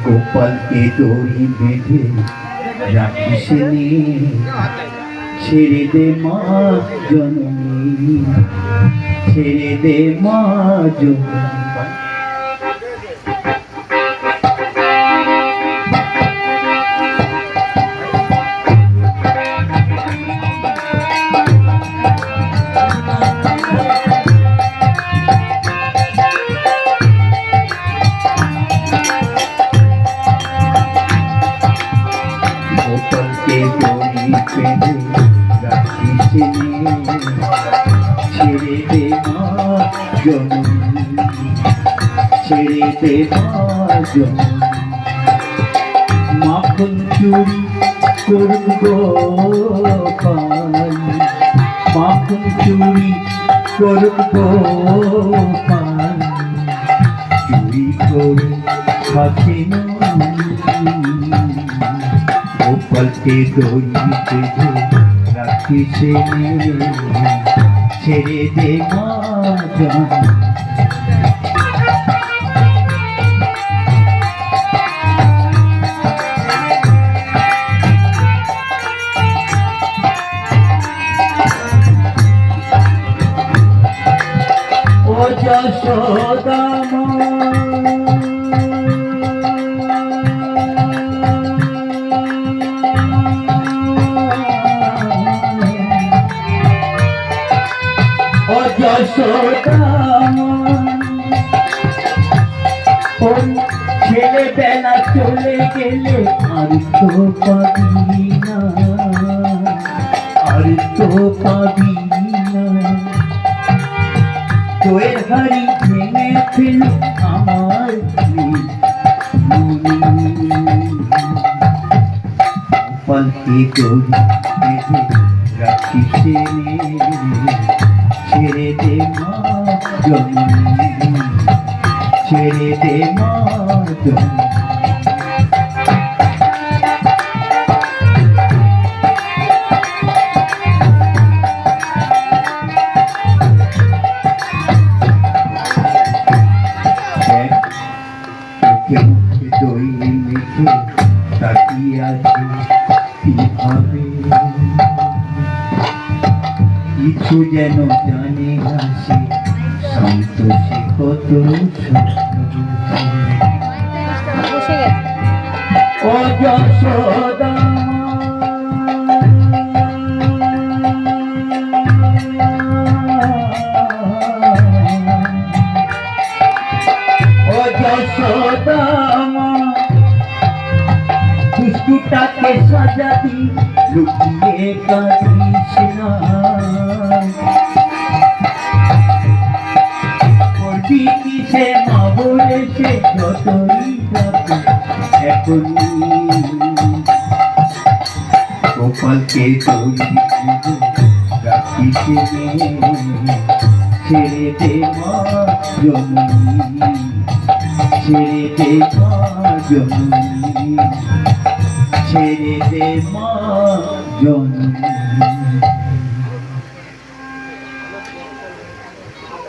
গোপালকে দড়ি বেঁধে রাখিস নে, ছেড়ে দে মা জননী, ছেড়ে দে মা জননী। গোপালকে দড়ি বেঁধে রাখিস নে, ছেড়ে দে মা জননী, ছেড়ে দে মা জননী। মাখন চুরি করুন গোপাল, মাখন চুরি করুন গোপাল, চুরি করে খাসে গোপালকে দড়ি বেঁধে রাখিস নে, ছেড়ে দে মা জননী। ও যশোদা মা, ও যশোদা মা, ওই ছেলেবেলা চলে গেলে আর তো পাবি না, আর তো পাবি না। তোর হাড়ি ভেঙে ফেল আমার গোপালকে দড়ি বেঁধে রাখিস নে, ছেড়ে দে মা জননী, ছেড়ে দে মা জননী। দই মেখে তাকিয়ে আছে কিভাবে, কিছু যেন জানে না সে, সন্তোষে কত ও যশোদা যশোদা মা, দুষ্টুটাকে সাজাতি লুকিয়ে কাঁদিস না, করবি কিসে মা বলে সে যতই যাবে এখনই। গোপালকে দড়ি বেঁধে রাখিস নে, ছেড়ে দে মা জননী, ছেড়ে দে মা জননী, ছেড়ে দে মা জননী।